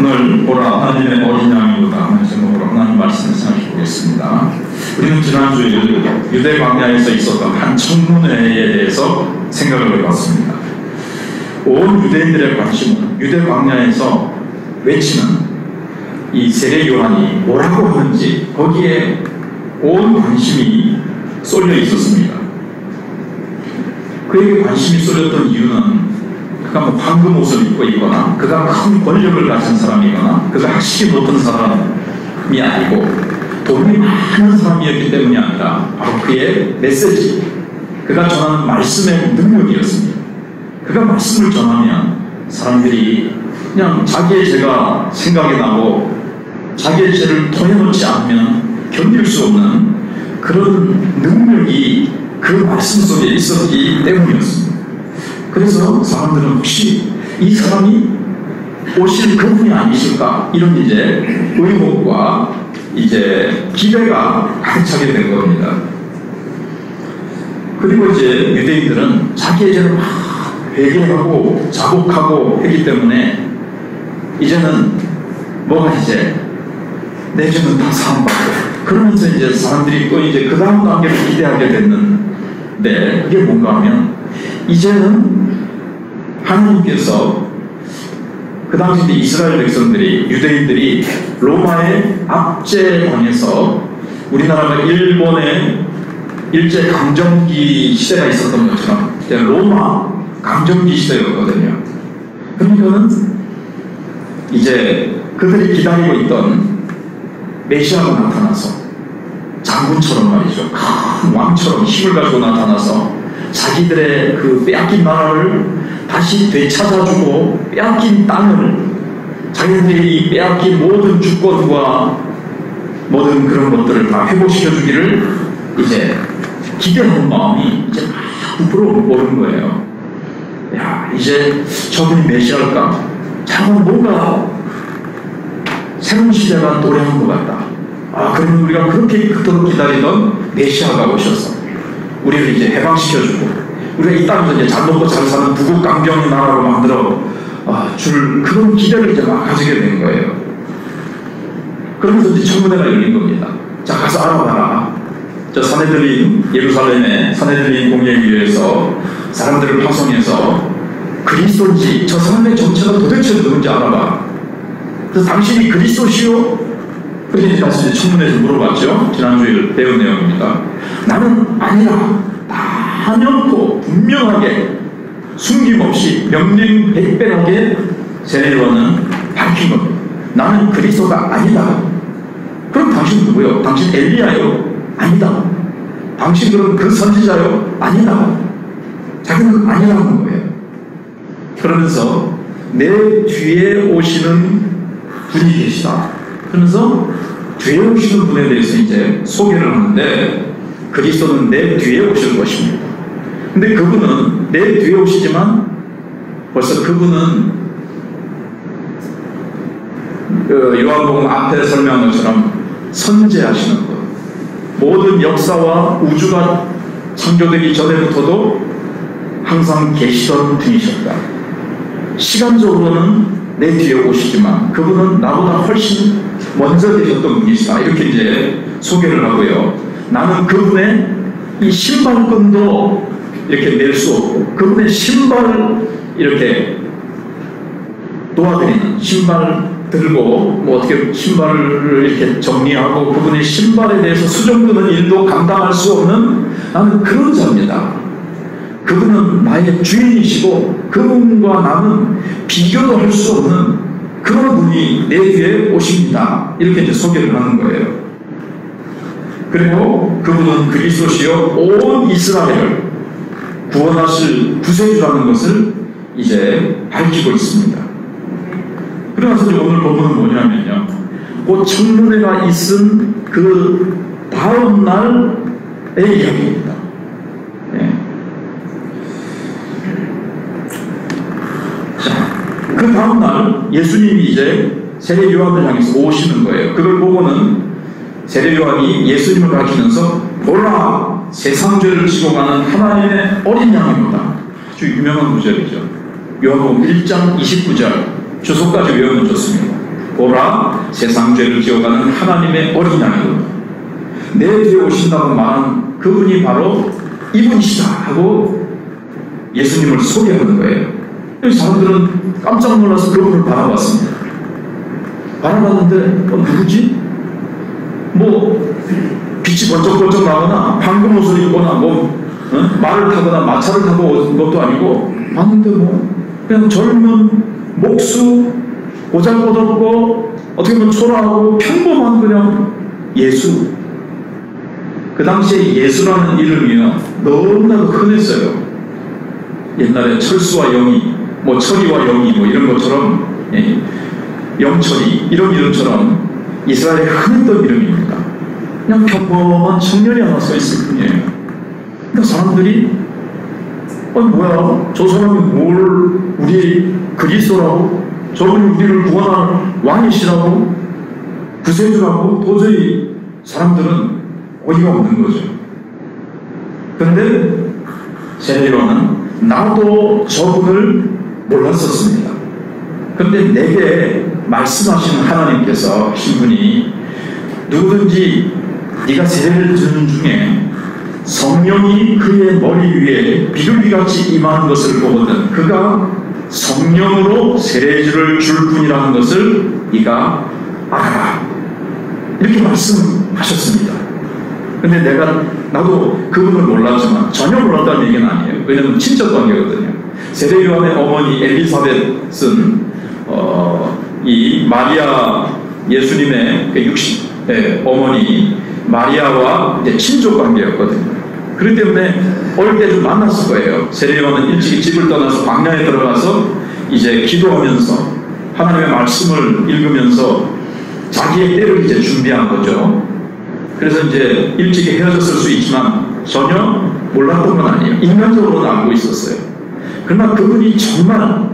오늘 보라 하나님의 어린 양이로다 하는 제목으로 하나님 말씀을 생각해 보겠습니다. 우리는 지난주에 유대 광야에서 있었던 한 청문회에 대해서 생각을 해봤습니다. 온 유대인들의 관심은 유대 광야에서 외치는 이 세례 요한이 뭐라고 하는지 거기에 온 관심이 쏠려 있었습니다. 그에게 관심이 쏠렸던 이유는 그가 뭐 황금 옷을 입고 있거나 그가 큰 권력을 가진 사람이거나 그가 학식이 높은 사람이 아니고 돈이 많은 사람이었기 때문이 아니라 바로 그의 메시지, 그가 전하는 말씀의 능력이었습니다. 그가 말씀을 전하면 사람들이 그냥 자기의 죄가 생각이 나고 자기의 죄를 토해놓지 않으면 견딜 수 없는 그런 능력이 그 말씀 속에 있었기 때문이었습니다. 그래서 사람들은 혹시 이 사람이 오실 그분이 아니실까? 이런 이제 의혹과 이제 기대가 가득 차게 된 겁니다. 그리고 이제 유대인들은 자기의 죄를 막 회개하고 자복하고 했기 때문에 이제는 뭐가 이제 내 죄는 다 사함받고 그러면서 이제 사람들이 또 이제 그 다음 단계를 기대하게 됐는데 그게 뭔가 하면 이제는 하나님께서 그 당시 이스라엘 백성들이 유대인들이 로마의 압제당해서 우리나라가 일본의 일제 강점기 시대가 있었던 것처럼 로마 강점기 시대였거든요. 그러니까는 이제 그들이 기다리고 있던 메시아가 나타나서 장군처럼 말이죠. 큰 왕처럼 힘을 가지고 나타나서 자기들의 그 빼앗긴 나라를 다시 되찾아주고 빼앗긴 땅을 자기들이 이 빼앗긴 모든 주권과 모든 그런 것들을 다 회복시켜주기를 이제 기대하는 마음이 이제 막 부풀어 오른 거예요. 야, 이제 저분이 메시아일까? 저건 뭔가 새로운 시대가 도래한 것 같다. 아, 그러면 우리가 그렇게 그토록 기다리던 메시아가 오셔서 우리를 이제 해방시켜주고 우리가 이 땅에서 이제 잘 먹고 잘 사는 부국 강경 나라로 만들어 줄 그런 기대를 이제 막 가지게 된 거예요. 그러면서 이제 청문회가 열린 겁니다. 자, 가서 알아봐라. 저 사내들린 예루살렘의 사내들린 공예위에서 사람들을 파송해서 그리스도인지 저 사람의 정체가 도대체 누군지 알아봐. 그래서 당신이 그리스도시요? 그런데 다시 청문회에서 물어봤죠. 지난주에 배운 내용입니다. 나는 아니라 단연코 분명하게 숨김없이 명명백백하게 세례요한은 밝힌 겁니다. 나는 그리스도가 아니다. 그럼 당신 누구요? 당신 엘리야요? 아니다. 당신 그럼 그 선지자요? 아니다. 자기는 아니라는 거예요. 그러면서 내 뒤에 오시는 분이 계시다. 그러면서 뒤에 오시는 분에 대해서 이제 소개를 하는데 그리스도는 내 뒤에 오실 것입니다. 근데 그분은 내 뒤에 오시지만 벌써 그분은 요한복음 앞에 설명한 것처럼 선제하시는 것, 모든 역사와 우주가 창조되기 전에부터도 항상 계시던 분이셨다. 시간적으로는 내 뒤에 오시지만 그분은 나보다 훨씬 먼저 계셨던 분이시다. 이렇게 이제 소개를 하고요. 나는 그분의 이 신발끈도 이렇게 낼 수 없고 그분의 신발을 이렇게 도와드리는, 신발 들고 뭐 어떻게 신발을 이렇게 정리하고 그분의 신발에 대해서 수정드는 일도 감당할 수 없는 나는 그런 자입니다. 그분은 나의 주인이시고 그분과 나는 비교도 할 수 없는 그런 분이 내 뒤에 오십니다. 이렇게 이제 소개를 하는 거예요. 그리고 그분은 그리스도시요 온 이스라엘을 구원하실 구세주라는 것을 이제 밝히고 있습니다. 그래서 오늘 본문은 뭐냐면요, 그 청문회가 있은 그 다음 날의 이야기입니다. 네. 자, 그 다음 날 예수님이 이제 세례 요한을 향해서 오시는 거예요. 그걸 보고는 세례 요한이 예수님을 가리키면서 보라, 세상 죄를 지고 가는 하나님의 어린 양입니다. 아주 유명한 구절이죠. 요한복음 1장 29절 주소까지 외우면 좋습니다. 보라, 세상 죄를 지어가는 하나님의 어린 양이로다. 내 뒤에 오신다고 말하는 그분이 바로 이분이시다 하고 예수님을 소개하는 거예요. 사람들은 깜짝 놀라서 그분을 바라봤습니다. 바라봤는데 누구지? 뭐 빛이 번쩍번쩍 나거나 황금 옷을 입거나 말을 타거나 마차를 타고 온 것도 아니고 봤는데 그냥 젊은 목수, 보잘것없고 어떻게 보면 초라하고 평범한 그냥 예수. 그 당시에 예수라는 이름이요 너무나도 흔했어요. 옛날에 철수와 영희, 철이와 영희 이런 것처럼 영철이 이런 이름처럼 이스라엘에 흔했던 이름입니다. 그냥 평범한 청년이 하나 서 있을 뿐이에요. 그러니까 사람들이 뭐야 저 사람이 뭘 우리 그리스도라고 저분이 우리를 구원할 왕이시라고 구세주라고 도저히 사람들은 어이가 없는 거죠. 그런데 세례요한은 나도 저분을 몰랐었습니다. 그런데 내게 말씀하시는 하나님께서 신분이 누구든지 네가 세례를 주는 중에 성령이 그의 머리 위에 비둘기같이 임하는 것을 보거든 그가 성령으로 세례를 줄 뿐이라는 것을 네가 알아라. 이렇게 말씀하셨습니다. 근데 나도 그분을 몰랐지만 전혀 몰랐다는 얘기는 아니에요. 왜냐하면 친척 관계거든요. 세례 요한의 어머니 엘리사벳은 이 마리아 예수님의 60의 어머니 마리아와 이제 친족 관계였거든요. 그렇기 때문에 어릴 때 좀 만났을 거예요. 세례 요한은 일찍이 집을 떠나서 광야에 들어가서 이제 기도하면서 하나님의 말씀을 읽으면서 자기의 때를 이제 준비한 거죠. 그래서 이제 일찍이 헤어졌을 수 있지만 전혀 몰랐던 건 아니에요. 인간적으로는 알고 있었어요. 그러나 그분이 정말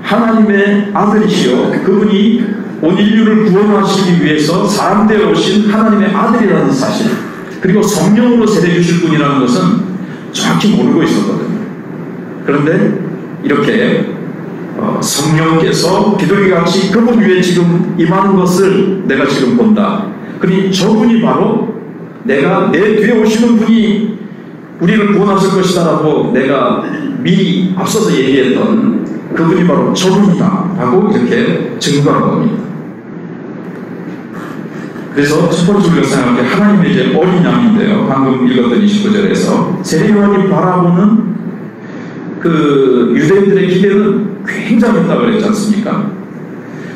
하나님의 아들이시요 그분이 온 인류를 구원하시기 위해서 사람 되어 오신 하나님의 아들이라는 사실 그리고 성령으로 세례 주실 분이라는 것은 정확히 모르고 있었거든요. 그런데 이렇게 성령께서 비둘기같이 그분 위에 지금 임하는 것을 내가 지금 본다. 그러니 저분이 바로 내가 내 뒤에 오시는 분이 우리를 구원하실 것이다 라고 내가 미리 앞서서 얘기했던 그분이 바로 저분이다 라고 이렇게 증거한 겁니다. 그래서 첫 번째 우리가 생각할 때 하나님의 이제 어린 양인데요. 방금 읽었던 29절에서 세례 요한이 바라보는 그 유대인들의 기대는 굉장했다고 그랬지 않습니까?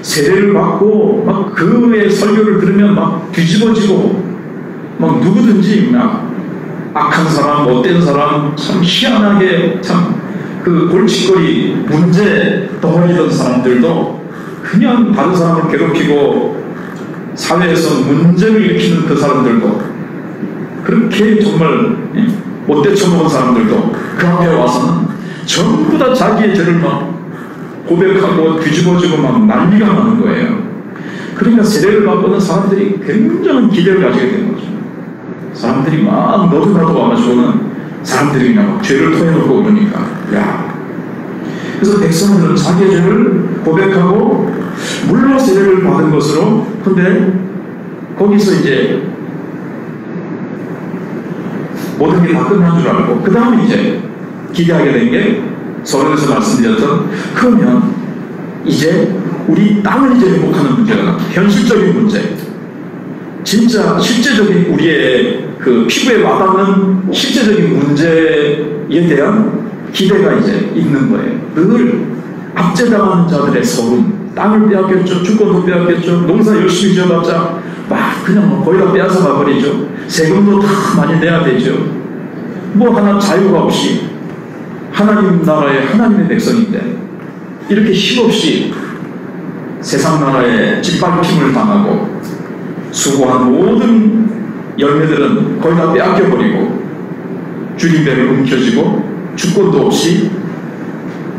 세례를 받고 막 그의 설교를 들으면 막 뒤집어지고 막 누구든지 막 악한 사람, 못된 사람, 참 희한하게 참 그 골칫거리 문제 덩어리던 사람들도 그냥 다른 사람을 괴롭히고 사회에서 문제를 일으키는 그 사람들도 그렇게 정말 못돼 쳐먹은 사람들도 그 앞에 와서는 전부 다 자기의 죄를 막 고백하고 뒤집어지고 막 난리가 나는 거예요. 그러니까 세례를 받고는 사람들이 굉장한 기대를 가지게 되는 거죠. 사람들이 막 너도 나도 와가지고는 사람들이 그냥 막 죄를 토해놓고 그러니까 그래서 백성들은 자기의 죄를 고백하고 물로 세례를 받은 것으로 근데 거기서 이제 모든 게 다 끝난 줄 알고 그 다음에 이제 기대하게 된 게 서론에서 말씀드렸던 그러면 이제 우리 땅을 이제 회복하는 문제가 현실적인 문제 진짜 실제적인 우리의 그 피부에 와닿는 실제적인 문제에 대한 기대가 이제 있는 거예요. 늘 압제당하는 자들의 서름 땅을 빼앗겼죠. 주권도 빼앗겼죠. 농사 열심히 지어봤자 막 그냥 거의 다 빼앗아 가버리죠. 세금도 다 많이 내야 되죠. 뭐 하나 자유가 없이 하나님 나라의 하나님의 백성인데 이렇게 힘없이 세상 나라에 짓밟힘을 당하고 수고한 모든 열매들은 거의 다 빼앗겨버리고 주님배를 움켜쥐고 주권도 없이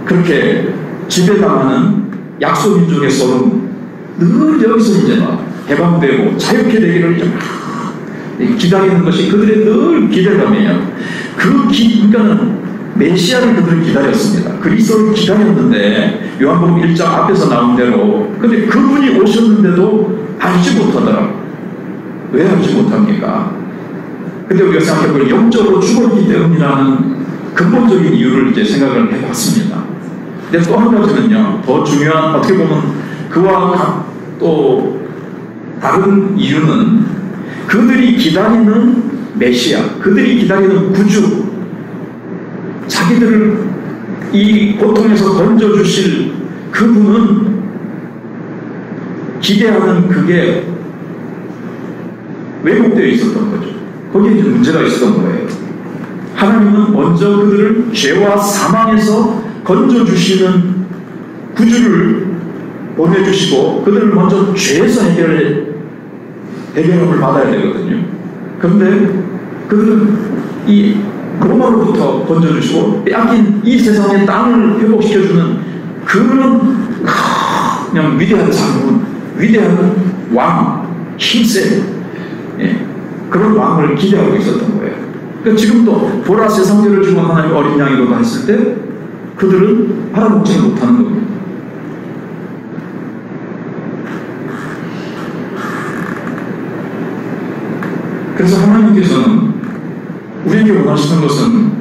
그렇게 지배당하는 약소민족의 서름 늘 여기서 이제 막 해방되고 자유케 되기를 이제 막 기다리는 것이 그들의 늘 기대감이에요. 그러니까는 메시아를 그들은 기다렸습니다. 그리스도를 기다렸는데 요한복음 1장 앞에서 나온 대로 근데 그분이 오셨는데도 알지 못하더라고요. 왜 알지 못합니까? 근데 우리가 생각해보면 영적으로 죽었기 때문이라는 근본적인 이유를 이제 생각을 해봤습니다. 근데 또 한 가지는요, 더 중요한, 어떻게 보면 그와 또 다른 이유는 그들이 기다리는 메시아, 그들이 기다리는 구주, 자기들을 이 고통에서 건져주실 그분은 기대하는 그게 왜곡되어 있었던 거죠. 거기에 이제 문제가 있었던 거예요. 하나님은 먼저 그들을 죄와 사망에서 건져주시는 구주를 보내주시고 그들을 먼저 죄에서 해결함을 받아야 되거든요. 그런데 그들은 이 로마로부터 건져주시고 빼앗긴 이 세상의 땅을 회복시켜주는 그런 그냥 위대한 장군, 위대한 왕, 힘세 그런 왕을 기대하고 있었던 거예요. 그러니까 지금도 보라 세상죄를 주고 하나님 어린 양이로다 했을 때 그들은 알아먹지 못하는 겁니다. 그래서 하나님께서는 우리에게 원하시는 것은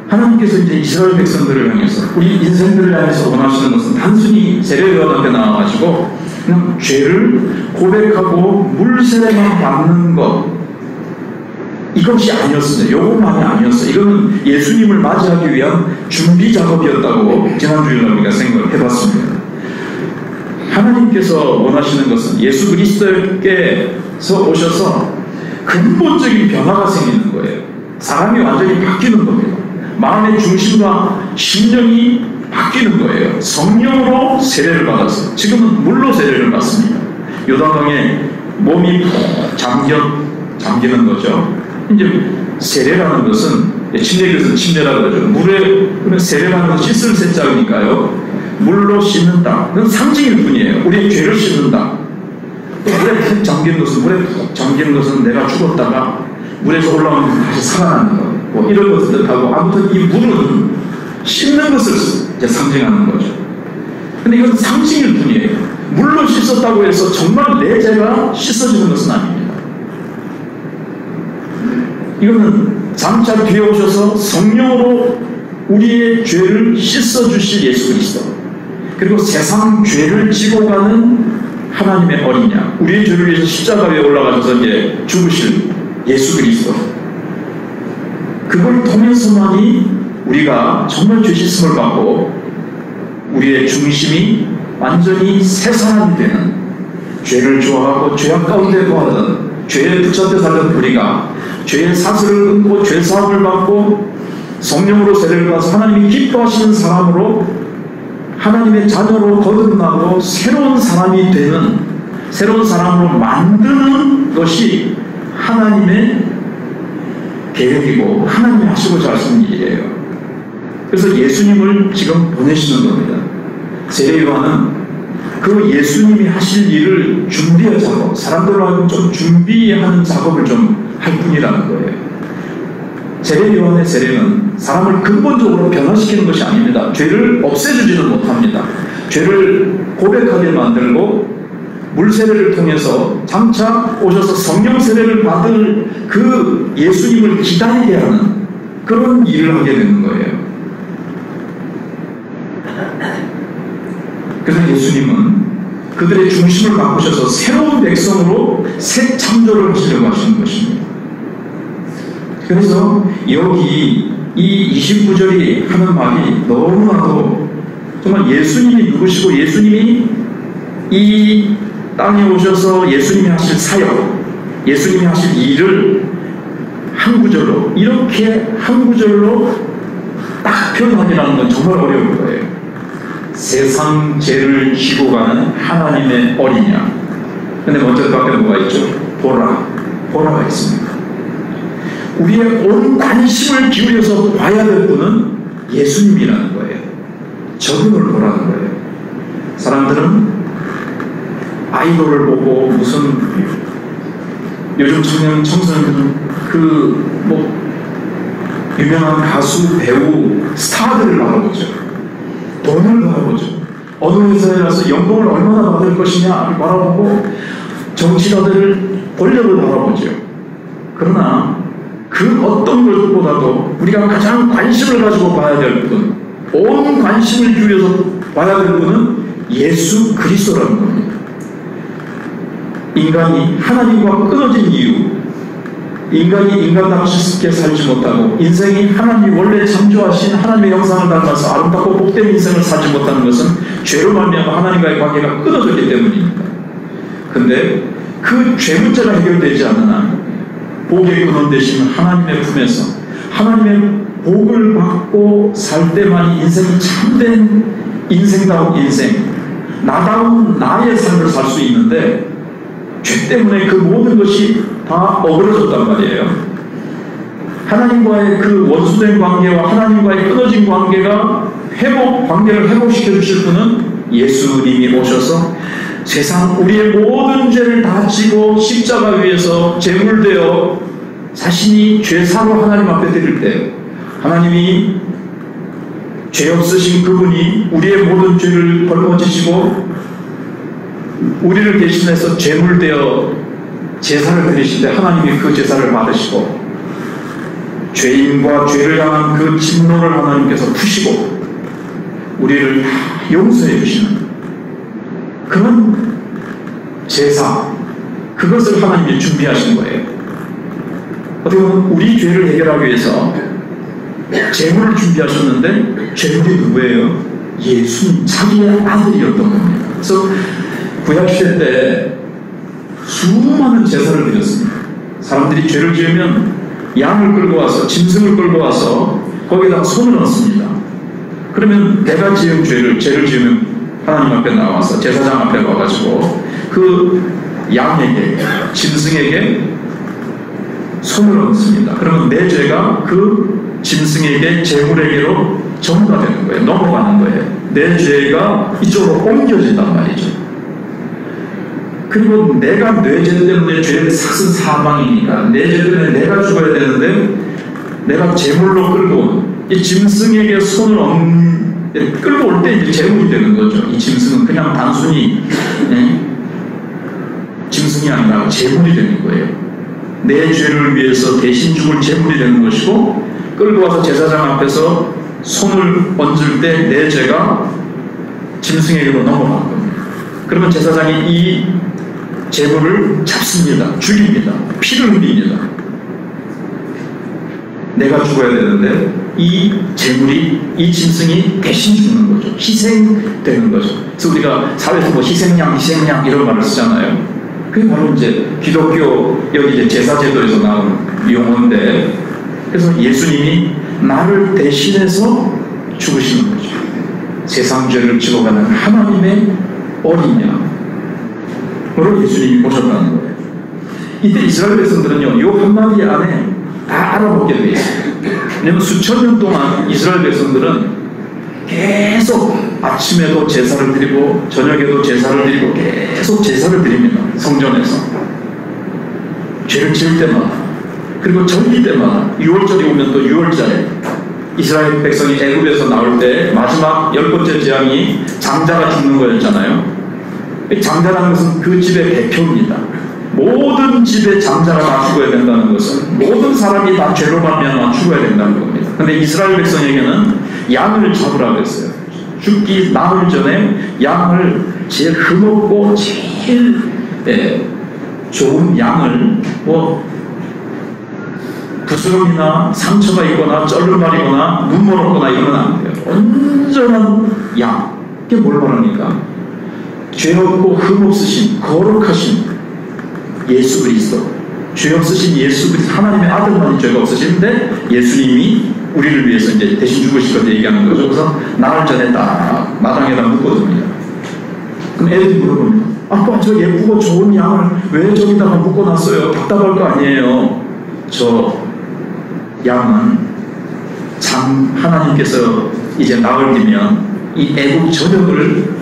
하나님께서 이제 이스라엘 백성들을 향해서 우리 인생들을 향해서 원하시는 것은 단순히 세례요한 앞에 나와가지고 그냥 죄를 고백하고 물세례만 받는 것 이것이 아니었습니다. 요것만이 아니었어요. 이거는 예수님을 맞이하기 위한 준비 작업이었다고 지난주에 우리가 생각을 해봤습니다. 하나님께서 원하시는 것은 예수 그리스도께서 오셔서 근본적인 변화가 생기는 거예요. 사람이 완전히 바뀌는 겁니다. 마음의 중심과 심령이 바뀌는 거예요. 성령으로 세례를 받아서 지금은 물로 세례를 받습니다. 요단강에 몸이 푹 잠기는 거죠. 이제 세례라는 것은 침례교에서는 침례라고 그러죠. 물에 세례라는 것은 씻을 세자니까요. 물로 씻는다. 그건 상징일 뿐이에요. 우리의 죄를 씻는다. 또 물에 푹 잠기는 것은 내가 죽었다가 물에서 올라오면 다시 살아나는 것. 뭐 이런 것을 뜻하고 아무튼 이 물은 씻는 것을 이제 상징하는 거죠. 근데 이건 상징일 뿐이에요. 물로 씻었다고 해서 정말 내 죄가 씻어지는 것은 아닙니다. 이거는 장차 뒤에 오셔서 성령으로 우리의 죄를 씻어주실 예수 그리스도, 그리고 세상 죄를 지고 가는 하나님의 어린 양, 우리의 죄를 위해서 십자가 위에 올라가셔서 이제 죽으실 예수 그리스도, 그걸 통해서만이 우리가 정말 죄 씻음을 받고 우리의 중심이 완전히 새 사람이 되는, 죄를 좋아하고 죄악 가운데 거하던, 죄에 붙잡혀 살던 우리가 죄의 사슬을 끊고 죄 사함을 받고 성령으로 세례를 받아서 하나님이 기뻐하시는 사람으로, 하나님의 자녀로 거듭나고 새로운 사람이 되는, 새로운 사람으로 만드는 것이 하나님의 계획이고 하나님이 하시고자 하시는 일이에요. 그래서 예수님을 지금 보내시는 겁니다. 세례요한은 그 예수님이 하실 일을 준비하자고, 사람들로 하여금 좀 준비하는 작업을 좀 할 뿐이라는 거예요. 세례요한의 세례는 사람을 근본적으로 변화시키는 것이 아닙니다. 죄를 없애주지는 못합니다. 죄를 고백하게 만들고 물세례를 통해서 장차 오셔서 성령 세례를 받을 그 예수님을 기다리게 하는 그런 일을 하게 되는 거예요. 그래서 예수님은 그들의 중심을 바꾸셔서 새로운 백성으로 새 창조를 하시려고 하시는 것입니다. 그래서 여기 이 29절이 하는 말이 너무나도 정말 예수님이 누구시고 예수님이 이 땅에 오셔서 예수님이 하실 사역, 예수님이 하실 일을 한 구절로, 이렇게 한 구절로 딱 표현하기라는 건 정말 어려울 거예요. 세상 죄를 지고 가는 하나님의 어린 양. 근데 먼저 밖에 뭐가 있죠? 보라가 있습니다. 우리의 온 관심을 기울여서 봐야 될 분은 예수님이라는 거예요. 저분을 보라는 거예요. 사람들은 아이돌을 보고 무슨 요즘 청소년들은 유명한 가수, 배우, 스타들을 바라보죠. 돈을 바라보죠. 어느 회사에 가서 연봉을 얼마나 받을 것이냐를 바라보고 정치가들을 권력을 바라보죠. 그러나 그 어떤 것보다도 우리가 가장 관심을 가지고 봐야 될 분, 온 관심을 기울여서 봐야 될 분은 예수 그리스도라는 겁니다. 인간이 하나님과 끊어진 이유, 인간이 인간답게 살지 못하고 인생이 하나님이 원래 창조하신 하나님의 형상을 닮아서 아름답고 복된 인생을 살지 못하는 것은 죄로 말미암아 하나님과의 관계가 끊어졌기 때문입니다. 근데 그 죄 문제가 해결되지 않는 한 복의 근원 되신 하나님의 품에서 하나님의 복을 받고 살 때만이 인생이 참된 인생다운 인생, 나다운 나의 삶을 살 수 있는데 죄 때문에 그 모든 것이 다 어그러졌단 말이에요. 하나님과의 그 원수된 관계와 하나님과의 끊어진 관계가 관계를 회복시켜 주실 분은 예수님이 오셔서 세상 우리의 모든 죄를 다 지고 십자가 위에서 제물되어 자신이 죄사로 하나님 앞에 드릴 때 하나님이 죄 없으신 그분이 우리의 모든 죄를 짊어지시고 우리를 대신해서 제물되어 제사를 드리실 때 하나님이 그 제사를 받으시고 죄인과 죄를 향한 그 진노를 하나님께서 푸시고 우리를 용서해 주시는 그런 제사, 그것을 하나님이 준비하신 거예요. 어떻게 보면 우리 죄를 해결하기 위해서 제물을 준비하셨는데 제물이 누구예요? 예수님 자기의 아들이었던 겁니다. 그래서 구약시대 때 수많은 제사를 드렸습니다. 사람들이 죄를 지으면 양을 끌고 와서 짐승을 끌고 와서 거기다가 손을 얹습니다. 그러면 내가 지은 죄를 지으면 하나님 앞에 나와서 제사장 앞에 와가지고 그 양에게 짐승에게 손을 얹습니다. 그러면 내 죄가 그 짐승에게 제물에게로 전가 되는 거예요. 넘어가는 거예요. 내 죄가 이쪽으로 옮겨진단 말이죠. 그리고 내가 내 죄 때문에 죄를 삭은 사망이니까 내 죄 때문에 내가 죽어야 되는데 내가 제물로 끌고 이 짐승에게 손을 끌고 올 때 이제 제물이 되는 거죠. 이 짐승은 그냥 단순히 짐승이 아니라 제물이 되는 거예요. 내 죄를 위해서 대신 죽을 제물이 되는 것이고 끌고 와서 제사장 앞에서 손을 얹을 때 내 죄가 짐승에게로 넘어가는 겁니다. 그러면 제사장이 이 제물을 잡습니다. 죽입니다. 피를 흘립니다. 내가 죽어야 되는데 이 제물이, 이 짐승이 대신 죽는 거죠. 희생되는 거죠. 그래서 우리가 사회에서 뭐 희생양 이런 말을 쓰잖아요. 그게 바로 이제 기독교 여기 이제 제사제도에서 나온 용어인데, 그래서 예수님이 나를 대신해서 죽으시는 거죠. 세상 죄를 지고 가는 하나님의 어린 양으로 예수님이 오셨다는 거예요. 이때 이스라엘 백성들은요, 요 한마디 안에 다 알아보게 돼 있어요. 왜냐면 수천 년 동안 이스라엘 백성들은 계속 아침에도 제사를 드리고 저녁에도 제사를 드리고 계속 제사를 드립니다. 성전에서 죄를 지을 때마다, 그리고 절기 때마다 6월절이 오면 또 6월절에 이스라엘 백성이 애굽에서 나올 때 마지막 10번째 재앙이 장자가 죽는 거였잖아요. 장자라는 것은 그 집의 대표입니다. 모든 집의 장자가 다 죽어야 된다는 것은 모든 사람이 다 죄로 말미암아 죽어야 된다는 겁니다. 근데 이스라엘 백성에게는 양을 잡으라고 했어요. 죽기 나흘 전에 양을 제일 흠없고 제일 좋은 양을, 뭐 부스럼이나 상처가 있거나 쩔름말이거나 눈물 없거나 이러면 안 돼요. 온전한 양. 이게 뭘 말합니까? 죄 없고 흠 없으신 거룩하신 예수 그리스도, 죄 없으신 예수 그리스도, 하나님의 아들만이 죄가 없으신데 예수님이 우리를 위해서 이제 대신 죽으실 것 얘기하는 거죠. 그래서 나흘 전에 딱 마당에다 묶어둡니다. 그럼 애들이 물어봅니다. 아빠, 저 예쁘고 좋은 양을 왜 저기다가 묶어놨어요? 답답할 거 아니에요. 저 양은 하나님께서 이제 나흘 뒤면 이 애국 전역을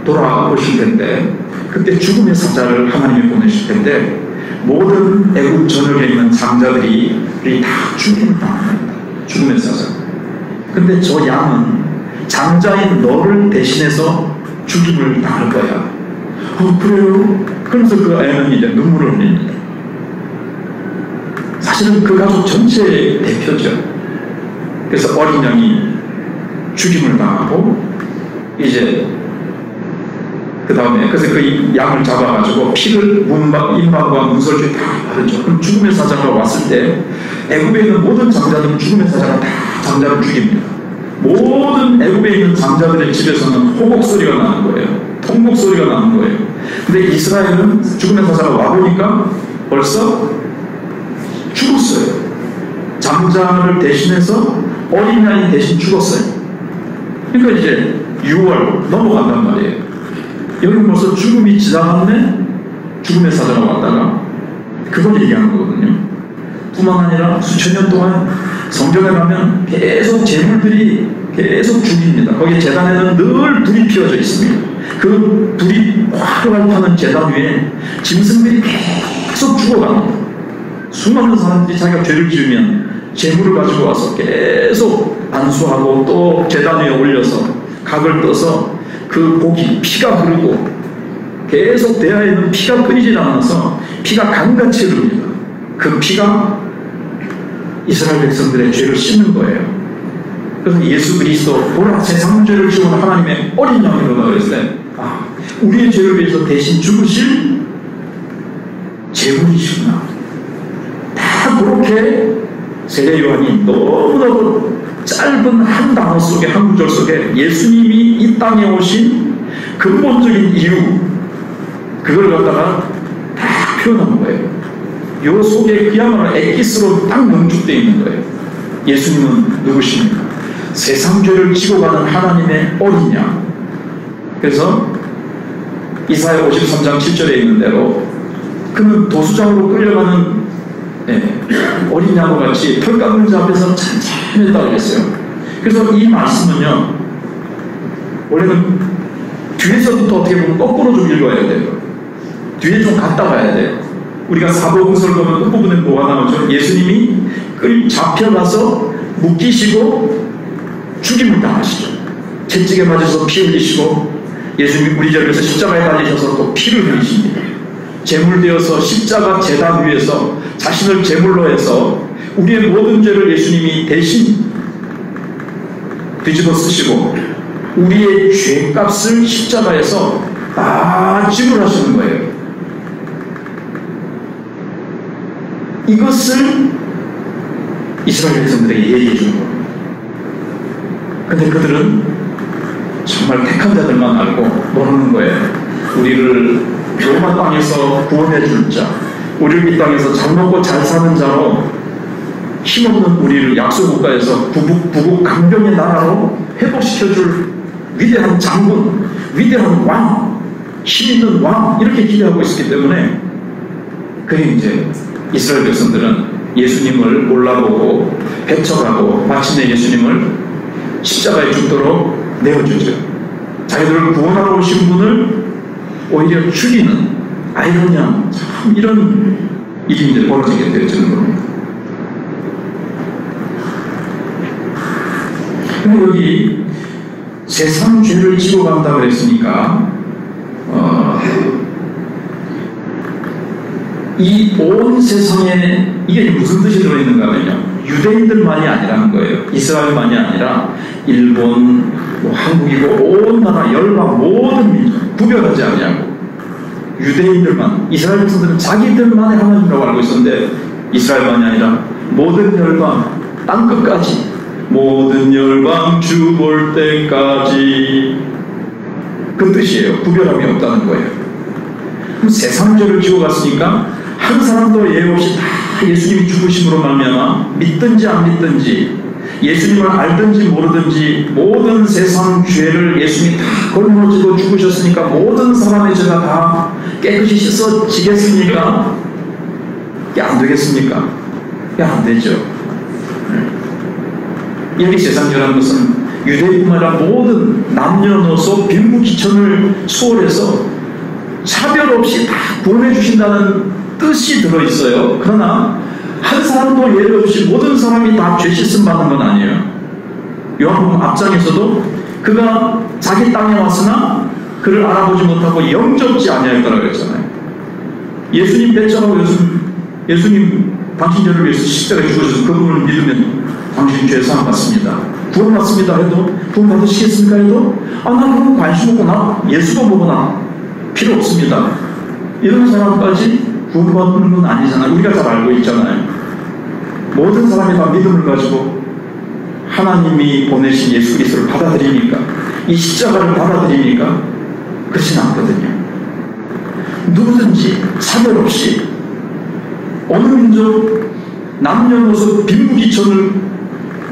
돌아오실 텐데, 그때 죽음의 사자를 하나님이 보내실 텐데 모든 애국 전역에 있는 장자들이 다 죽임을 당합니다. 죽음의 사자. 근데 저 양은 장자인 너를 대신해서 죽임을 당할 거야. 그래요? 그래서 그 애는 이제 눈물을 흘립니다. 사실은 그 가족 전체의 대표죠. 그래서 어린 양이 죽임을 당하고 이제 그 다음에 그래서 그 양을 잡아가지고 피를 인방과 문설주에 다 바르죠. 그럼 죽음의 사자가 왔을 때 애굽에 있는 모든 장자들은 죽음의 사자가 다 장자를 죽입니다. 모든 애굽에 있는 장자들의 집에서는 호곡 소리가 나는 거예요. 통곡 소리가 나는 거예요. 근데 이스라엘은 죽음의 사자가 와보니까 벌써 죽었어요. 장자를 대신해서 어린 양이 대신 죽었어요. 그러니까 이제 6월 넘어간단 말이에요. 여기 벌써 죽음이 지나갔네? 죽음의 사자가 왔다가 그걸 얘기하는 거거든요. 뿐만 아니라 수천 년 동안 성전에 가면 계속 제물들이 계속 죽입니다. 거기 제단에는 늘 불이 피워져 있습니다. 그 불이 활활 타는 제단 위에 짐승들이 계속 죽어갑니다. 수많은 사람들이 자기가 죄를 지으면 제물을 가지고 와서 계속 안수하고 또 제단 위에 올려서 각을 떠서 그 고기, 피가 흐르고 계속 대하에는 피가 끊이질 않아서 피가 강같이 흐릅니다. 그 피가 이스라엘 백성들의 죄를 씻는 거예요. 그래서 예수 그리스도 보라 세상 죄를 지은 하나님의 어린 양이로다 그랬을 때 우리의 죄를 위해서 대신 죽으실 제물이시구나. 다 그렇게 세례 요한이 너무나도 짧은 한 단어 속에 한 구절 속에 예수님이 이 땅에 오신 근본적인 이유 그걸 갖다가 다 표현한 거예요. 요 속에 그야말로 엑기스로 딱 농축되어 있는 거예요. 예수님은 누구십니까? 세상 죄를 지고 가는 하나님의 어린 양. 그래서 이사야 53장 7절에 있는 대로 그는 도수장으로 끌려가는 어린 양과 같이 털깎는자 앞에서 찬찬했다고 그랬어요. 그래서 이 말씀은요 원래는 뒤에서부터 어떻게 보면 거꾸로 좀 읽어야 돼요. 뒤에 좀 갔다 가야 돼요. 우리가 사복음서를 보면 끝부분에 뭐가 나오죠? 예수님이 잡혀가서 묶이시고 죽임을 당하시죠. 채찍에 맞아서 피 흘리시고 예수님이 우리 절에서 십자가에 달리셔서 또 피를 흘리십니다. 제물되어서 십자가 제단 위에서 자신을 제물로 해서 우리의 모든 죄를 예수님이 대신 뒤집어 쓰시고 우리의 죄값을 십자가에서 다 지불하시는 거예요. 이것을 이스라엘 백성들에게 얘기해 주는 겁니다. 근데 그들은 정말 택한 자들만 알고 모르는 거예요. 우리를 로마 땅에서 구원해 줄 자, 우리를 이 땅에서 잘 먹고 잘 사는 자로 힘없는 우리를 약소국가에서 부국 강병의 나라로 회복시켜 줄 위대한 장군, 위대한 왕, 힘 있는 왕 이렇게 기대하고 있었기 때문에 그게 이제 이스라엘 백성들은 예수님을 몰라보고 배척하고 마침내 예수님을 십자가에 죽도록 내어주죠. 자기들을 구원하러 오신 분을 오히려 죽이는 아이러니한 참 이런 일이 이제 벌어지게 되어지는 겁니다. 그럼 여기 세상 죄를 지고 간다 그랬으니까 이 온 세상에 이게 무슨 뜻이 들어있는가 하면요 유대인들만이 아니라는 거예요. 이스라엘만이 아니라 일본, 한국이고 온 나라 열방 모든 민족 구별하지 아니하고 유대인들만 이스라엘 백성들은 자기들만의 하나님이라고 알고 있었는데 이스라엘만이 아니라 모든 열방 땅끝까지 모든 열방 주 볼 때까지 그 뜻이에요. 구별함이 없다는 거예요. 그럼 세상 죄를 지고 갔으니까 한 사람도 예외 없이 다 예수님이 죽으심으로 말미암아 믿든지 안 믿든지 예수님을 알든지 모르든지 모든 세상 죄를 예수님이 다 걸머지고 죽으셨으니까 모든 사람의 죄가 다 깨끗이 씻어지겠습니까? 이게 안 되겠습니까? 이게 안 되죠. 여기 세상 죄라는 것은 유대인뿐만 아니라 모든 남녀노소 빈부귀천을 수월해서 차별 없이 다 구원해 주신다는 뜻이 들어있어요. 그러나 한 사람도 예외 없이 모든 사람이 다 죄 씻음 받는 건 아니에요. 요한복음 앞장에서도 그가 자기 땅에 왔으나 그를 알아보지 못하고 영접지 아니하였다고 그랬잖아요. 예수님 뵙자고 예수님 당신 죄를 위해서 십자가에 죽으셔서 그분을 믿으면 당신 죄 사함 받습니다. 구원 받습니다 해도 구원 받으시겠습니까 해도 나 그건 관심 없고 나 예수도 보고 나 필요 없습니다. 이런 사람까지 구원 받는 건 아니잖아요. 우리가 잘 알고 있잖아요. 모든 사람이 다 믿음을 가지고 하나님이 보내신 예수 그리스도를 받아들이니까 이 십자가를 받아들이니까 그렇진 않거든요. 누구든지 차별 없이 어느 민족 남녀노소 빈부귀천을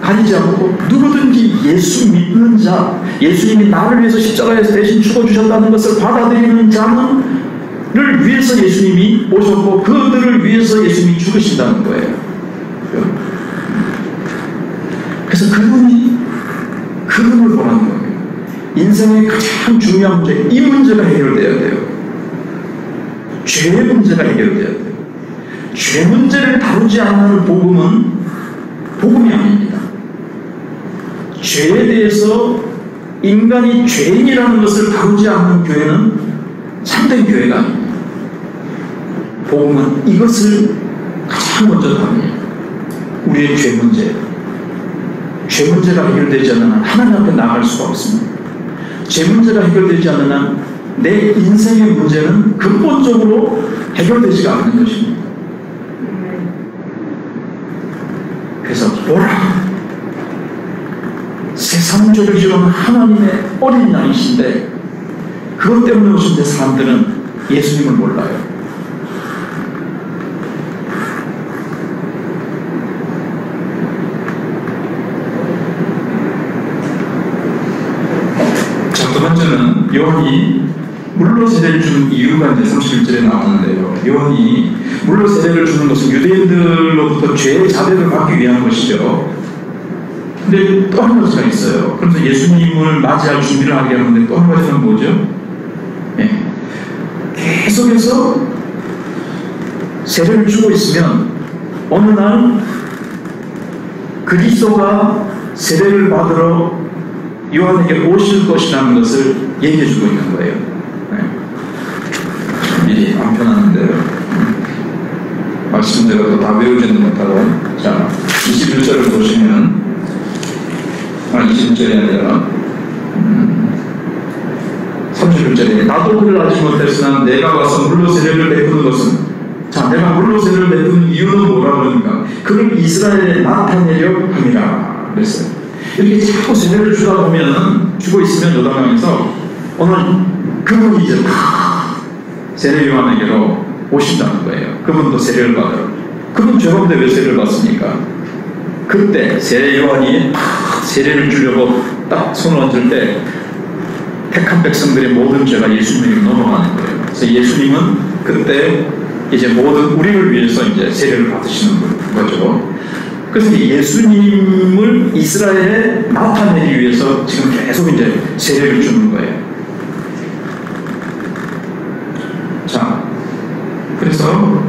가리지 않고 누구든지 예수 믿는 자, 예수님이 나를 위해서 십자가에서 대신 죽어주셨다는 것을 받아들이는 자를 위해서 예수님이 오셨고 그들을 위해서 예수님이 죽으신다는 거예요. 그래서 그분을 보라는 거예요. 인생의 가장 중요한 문제, 이 문제가 해결돼야 돼요. 죄의 문제가 해결돼야 돼요. 죄 문제를 다루지 않는 복음은 복음이 아닙니다. 죄에 대해서 인간이 죄인이라는 것을 다루지 않는 교회는 참된 교회가 아닙니다. 복음은 이것을 가장 먼저 다룹니다. 우리의 죄 문제. 죄 문제가 해결되지 않는 한 하나님 앞에 나아갈 수가 없습니다. 죄 문제가 해결되지 않는 한 내 인생의 문제는 근본적으로 해결되지가 않는 것입니다. 그래서 보라, 세상 죄를 지은 하나님의 어린 양이신데 그것 때문에 오신 사람들은 예수님을 몰라요. 자, 두 번째는 요한이 물로 세례를 주는 이유가 이제 31절에 나오는데요. 요한이 물로 세례를 주는 것은 유대인들로부터 죄의 자백을 받기 위한 것이죠. 근데 또 한 가지가 있어요. 그래서 예수님을 맞이할 준비를 하게 하는데 또 한 가지는 뭐죠? 예. 계속해서 세례를 주고 있으면 어느 날 그리스도가 세례를 받으러 요한에게 오실 것이라는 것을 얘기해주고 있는 거예요. 미리 안 편하는데요. 말씀대로 다 외우지는 못하고. 자, 21절을 보시면 20절이 아니라 31절에 나도 그를 알지 못했으나 내가 와서 물로 세례를 베푸는 것은, 자, 내가 물로 세례를 베푸는 이유는 뭐라고 그러니까 그를 이스라엘에 나타내려 함이라 그랬어요. 이렇게 자꾸 세례를 주다 보면은 주고 있으면 요단강에서 오늘 그분이 이제 세례 요한에게로 오신다는 거예요. 그분도 세례를 받아요. 그분 죄가운데 왜 세례를 받습니까? 그때 세례 요한이 세례를 주려고 딱 손을 얹을 때 택한 백성들의 모든 죄가 예수님에게 넘어가는 거예요. 그래서 예수님은 그때 이제 모든 우리를 위해서 이제 세례를 받으시는 거죠. 그래서 예수님을 이스라엘에 나타내기 위해서 지금 계속 이제 세례를 주는 거예요. 자, 그래서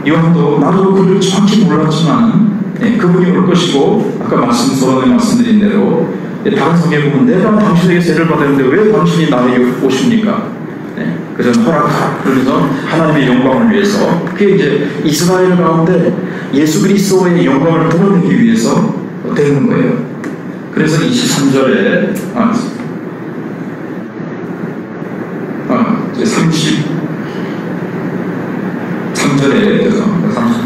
요한도 나도 그를 정확히 몰랐지만 그분이 올 것이고 아까 서론에 말씀드린 대로 다른 성경에 보면 내가 당신에게 세례를 받았는데 왜 당신이 나에게 오십니까? 그래서 허락하라. 그러면서 하나님의 영광을 위해서, 그게 이제 이스라엘 가운데 예수 그리스도의 영광을 드러내기 위해서 되는 거예요. 그래서 23절에 33절에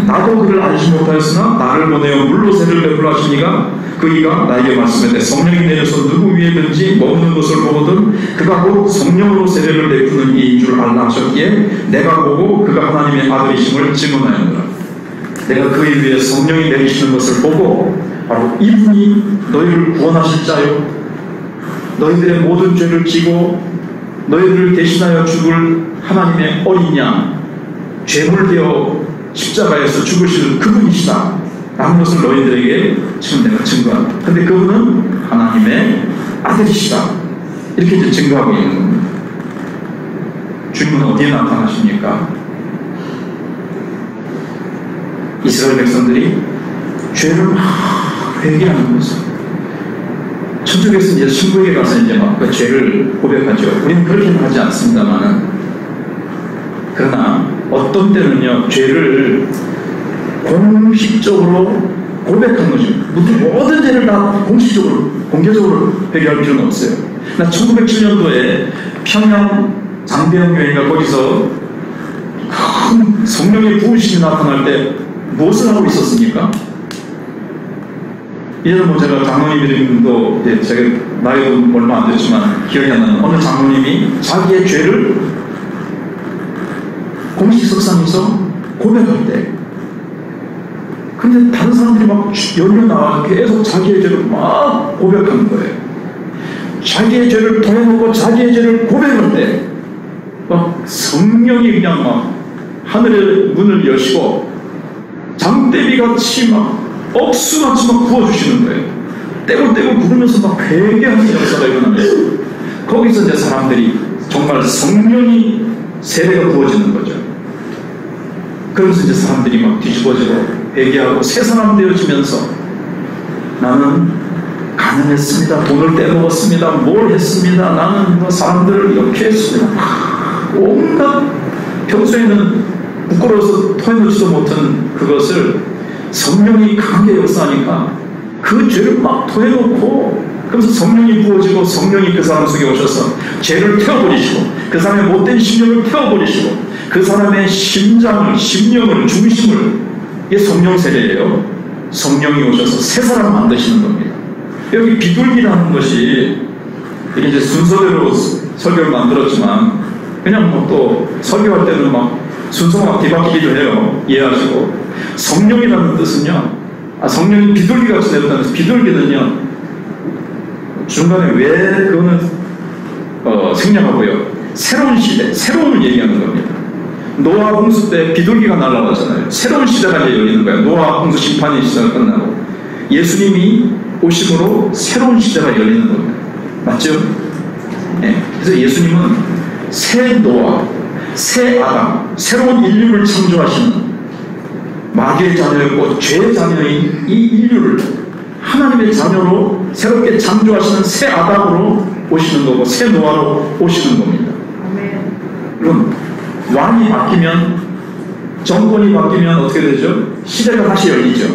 나도 그를 알지 못하였으나 나를 보내어 물로 세례를 베풀라 하시니가 그이가 나에게 말씀하되 성령이 내려서 누구 위에든지 머무는 것을 보거든 그가 곧 성령으로 세례를 베푸는 이인 줄 알라 하셨기에 내가 보고 그가 하나님의 아들이심을 증언하였노라. 내가 그에 위해 성령이 내리시는 것을 보고 바로 이분이 너희를 구원하실 자요, 너희들의 모든 죄를 지고 너희들을 대신하여 죽을 하나님의 어린 양, 죄물되어 십자가에서 죽으실 그분이시다 라는 것을 너희들에게 지금 내가 증거한다. 근데 그분은 하나님의 아들이시다, 이렇게 이제 증거하고 있는 겁니다. 주님은 어디에 나타나십니까? 이스라엘 백성들이 죄를 막 회개하는 거죠. 천국에서 이제 신부에게 가서 이제 막 그 죄를 고백하죠. 우리는 그렇게는 하지 않습니다만은, 그러나 어떤 때는요, 죄를 공식적으로 고백한 거죠. 모든 죄를 다 공식적으로, 공개적으로 회개할 필요는 없어요. 나 1907년도에 평양 장대영 교회가 거기서 큰 성령의 부으심이 나타날 때 무엇을 하고 있었습니까? 이제는 뭐 제가 장로님들도 제가 나이도 얼마 안 됐지만 기억이 안 나는 어느 장로님이 자기의 죄를 공식 석상에서 고백할 때, 근데 다른 사람들이 막 열려 나와서 계속 자기의 죄를 막 고백하는 거예요. 자기의 죄를 토해놓고 자기의 죄를 고백할 때 막 성령이 그냥 막 하늘의 문을 여시고 장대비같이 막 억수같이 막 부어주시는 거예요. 떼굴떼굴 부르면서 막 회개하는 역사가 일어나면서 거기서 이제 사람들이 정말 성령이 세례가 부어지는 거죠. 그러면서 이제 사람들이 막 뒤집어지고 회개하고 새 사람 되어지면서 나는 가난했습니다. 돈을 떼먹었습니다. 뭘 했습니다. 나는 뭐 사람들을 이렇게 했습니다. 온갖 평소에는 부끄러워서 토해놓지도 못한 그것을 성령이 강하게 역사하니까 그 죄를 막 토해놓고, 그래서 성령이 부어지고 성령이 그 사람 속에 오셔서 죄를 태워버리시고 그 사람의 못된 심령을 태워버리시고 그 사람의 심장을, 심령을, 중심을, 이게 성령 세례예요. 성령이 오셔서 새 사람 만드시는 겁니다. 여기 비둘기라는 것이 이게 이제 순서대로 설교를 만들었지만 그냥 뭐 또 설교할 때는 막 순서가 막 뒤바뀌기도 해요. 이해하시고. 성령이라는 뜻은요, 성령이 비둘기같이 내렸다는, 비둘기는요 중간에 왜 그거는 생략하고요, 새로운 시대, 새로움을 얘기하는 겁니다. 노아 홍수 때 비둘기가 날아가잖아요. 새로운 시대가 이제 열리는 거예요. 노아 홍수 심판의 시대가 끝나고 예수님이 오심으로 새로운 시대가 열리는 겁니다. 맞죠? 네. 그래서 예수님은 새 노아, 새 아담, 새로운 인류를 창조하시는, 마귀의 자녀였고 죄의 자녀인 이 인류를 하나님의 자녀로 새롭게 창조하시는 새 아담으로 오시는 거고 새 노아로 오시는 겁니다. 그럼 왕이 바뀌면, 정권이 바뀌면 어떻게 되죠? 시대가 다시 열리죠.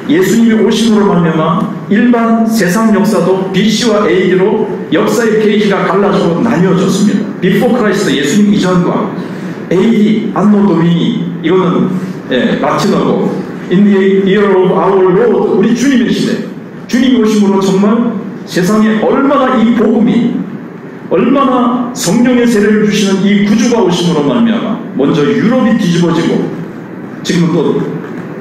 예수님이 오심으로 말미암아 일반 세상 역사도 BC와 AD로 역사의 페이지가 갈라지고 나뉘어졌습니다. 비포 크라이스트, 예수님 이전과 AD, 안노 도미니, 이거는 라틴어고, In the year of our Lord, 우리 주님의 시대, 주님이 오심으로 정말 세상에 얼마나 이 복음이, 얼마나 성령의 세례를 주시는 이 구주가 오심으로 말미암아 먼저 유럽이 뒤집어지고 지금은 또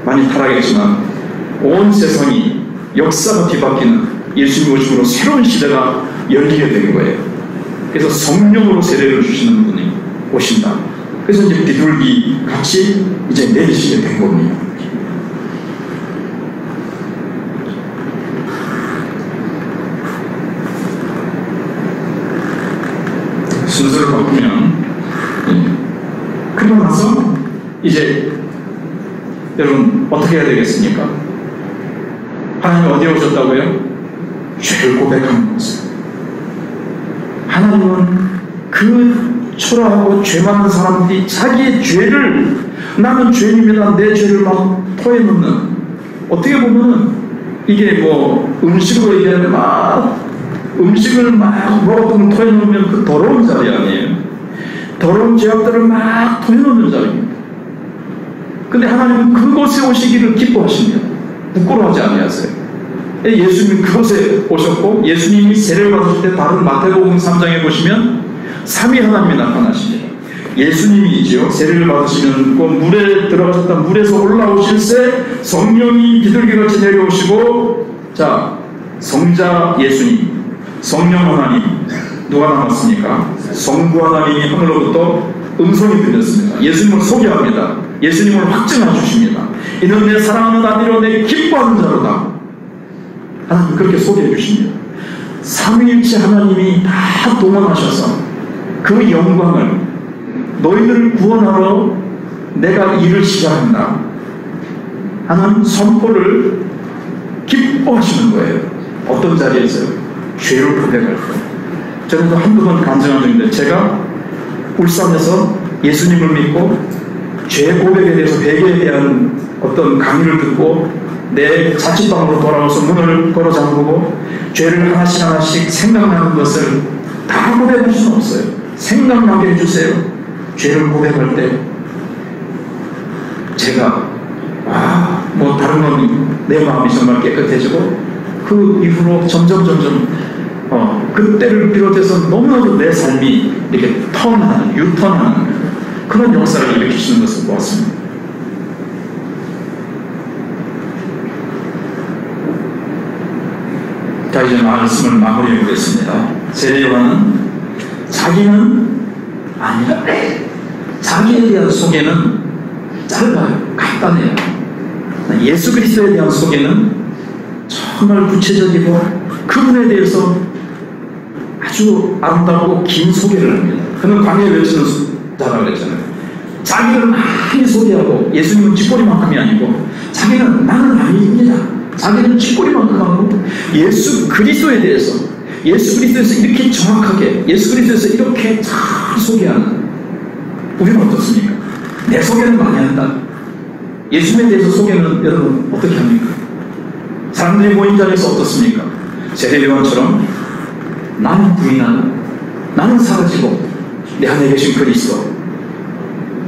많이 타락했지만 온 세상이 역사가 뒤바뀌는 예수님 오심으로 새로운 시대가 열리게 된 거예요. 그래서 성령으로 세례를 주시는 분이 오신다. 그래서 이제 비둘기 같이 이제 내리시게 된 겁니다. 순서를 바꾸면, 그러고 나서 이제 여러분 어떻게 해야 되겠습니까? 하나님 어디에 오셨다고요? 죄를 고백하는 것을. 하나님은 그 초라하고 죄 많은 사람들이 자기의 죄를, 나는 죄인입니다, 내 죄를 막 토해놓는, 어떻게 보면 이게 뭐 음식으로 얘기하면 막 음식을 막 먹어보면 토해놓으면 그 더러운 자리 아니에요. 더러운 죄악들을 막 토해놓는 자리입니다. 근데 하나님은 그곳에 오시기를 기뻐하십니다. 부끄러워하지 아니하세요. 예수님이 그곳에 오셨고, 예수님이 세례를 받으실 때 다른 마태복음 3장에 보시면 삼위 하나님이 나타나십니다. 예수님이지요. 세례를 받으시면 그 물에 들어가셨다 물에서 올라오실 때 성령이 비둘기같이 내려오시고, 자, 성자 예수님, 성령 하나님, 누가 남았습니까? 성부 하나님이 하늘로부터 음성이 들렸습니다. 예수님을 소개합니다. 예수님을 확증해 주십니다. 이는 내 사랑하는 아들이요 내 기뻐하는 자로다. 하나님 그렇게 소개해 주십니다. 삼위일체 하나님이 다 동원하셔서 그 영광을, 너희들을 구원하러 내가 일을 시작한다. 하는 선포를 기뻐하시는 거예요. 어떤 자리에서요? 죄를 고백할 때. 저는 한두 번 간증한 적인데, 제가 울산에서 예수님을 믿고 죄 고백에 대해서 회개에 대한 어떤 강의를 듣고 내 자취방으로 돌아와서 문을 걸어 잠그고 죄를 하나씩 하나씩 생각나는 것을 다 고백할 수는 없어요. 생각나게 해주세요. 죄를 고백할 때 제가 뭐 다른 건 내 마음이 정말 깨끗해지고 그 이후로 점점 그때를 비롯해서 너무나도 내 삶이 이렇게 유턴하는 그런 역사를 일으키시는 것을 보았습니다. 자, 이제 말씀을 마무리해 보겠습니다. 세례요한은 자기는 아니라 자기에 대한 소개는 짧아요. 간단해요. 예수 그리스도에 대한 소개는 정말 구체적이고 그분에 대해서 아주 아름답고 긴 소개를 합니다. 그는 광야에 외치는 자라고 그랬잖아요. 자기를 많이 소개하고, 예수님은 쥐꼬리만큼이 아니고 자기는 나는 아닙니다. 자기는 쥐꼬리만큼 하고 예수 그리스도에 대해서 이렇게 정확하게, 예수 그리스도에서 이렇게 잘 소개하는, 우리는 어떻습니까? 내 소개는 많이 한다. 예수님에 대해서 소개는 여러분 어떻게 합니까? 사람들이 모인 자리에서 어떻습니까? 세례요한처럼 나는 부인하고 나는 사라지고 내 안에 계신 그리스도,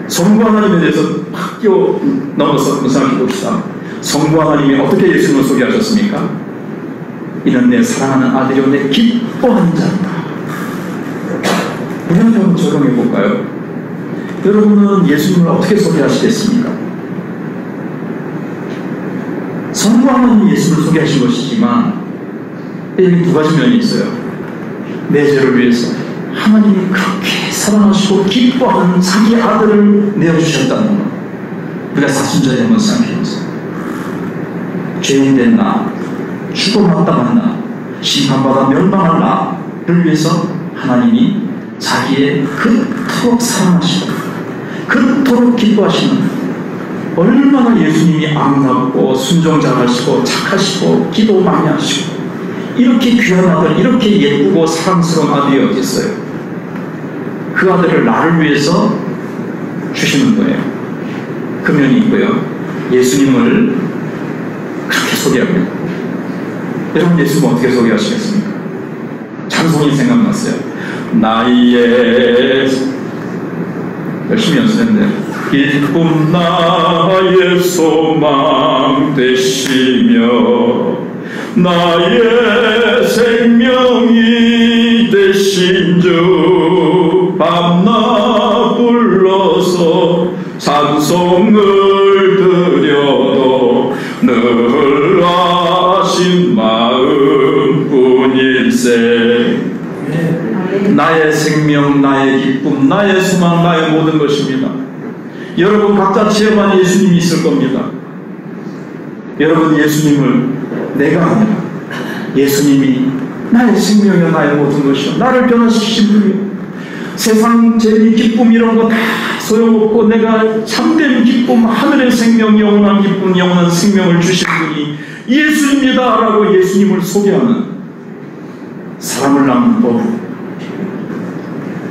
성부 하나님에 대해서 확 끼워 넘어서 생각해 봅시다. 성부 하나님이 어떻게 예수님을 소개하셨습니까? 이는 내 사랑하는 아들이요 내 기뻐하는 자다. 우리한테 한번 적용해 볼까요? 여러분은 예수님을 어떻게 소개하시겠습니까? 성부 하나님이 예수님을 소개하신 것이지만 여기 두 가지 면이 있어요. 내 죄를 위해서 하나님이 그렇게 사랑하시고 기뻐하는 자기 아들을 내어주셨다는 것, 우리가 사순절에 한번 생각해보세요. 죄인된 나, 죽어마땅한 나, 심판받아 멸망할 나를 위해서 하나님이 자기의 그토록 사랑하시고 그토록 기뻐하시는, 얼마나 예수님이 아름답고 순종자하시고 착하시고 기도 많이 하시고 이렇게 귀한 아들, 이렇게 예쁘고 사랑스러운 아들이 어디 있어요? 그 아들을 나를 위해서 주시는 거예요. 그 면이 있고요. 예수님을 그렇게 소개합니다. 여러분, 예수님 어떻게 소개하시겠습니까? 찬송이 생각났어요. 나의, 열심히 연습했는데, 기쁨 나의 소망 되시며 나의 생명이 되신 주, 밤낮 불러서 찬송을 드려도 늘 아신 마음뿐일세. 나의 생명, 나의 기쁨, 나의 소망, 나의 모든 것입니다. 여러분 각자 체험한 예수님이 있을 겁니다. 여러분, 예수님을 내가 아니라 예수님이 나의 생명이요 나의 모든 것이요 나를 변화시키신 분이요, 세상 재미 기쁨 이런 거 다 소용없고 내가 참된 기쁨, 하늘의 생명, 영원한 기쁨, 영원한 생명을 주신 분이 예수입니다 라고 예수님을 소개하는, 사람을 낳는 법,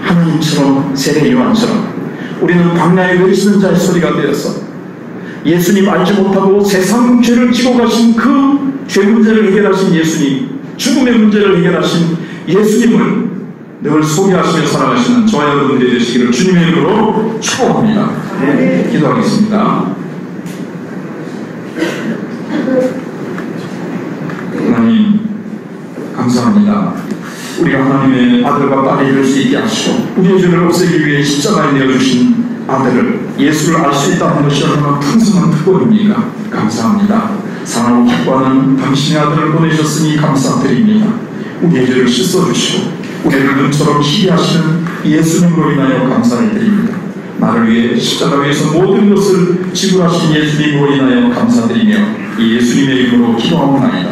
하나님처럼 세례 요한처럼 우리는 광야에 외치는 자의 소리가 되어서 예수님 알지 못하고 세상 죄를 지고 가신 그 죄 문제를 해결하신 예수님, 죽음의 문제를 해결하신 예수님을 늘 소개하시며 살아가시는 저와 여러분들이 되시기를 주님의 이름으로 축복합니다. 네, 기도하겠습니다. 하나님 감사합니다. 우리가 하나님의 아들과 딸이 될 수 있게 하시고 우리의 죄를 없애기 위해 십자가에 내어주신 아들을, 예수를 알 수 있다는 것이 얼마나 풍성한 특권입니까? 감사합니다. 사랑하고 기뻐하는 당신의 아들을 보내셨으니 감사드립니다. 우리의 죄를 씻어주시고 우리를 눈처럼 희게 하시는 예수님으로 인하여 감사를 드립니다. 나를 위해 십자가 위에서 모든 것을 지불하신 예수님으로 인하여 감사드리며 이 예수님의 이름으로 기도하옵나이다.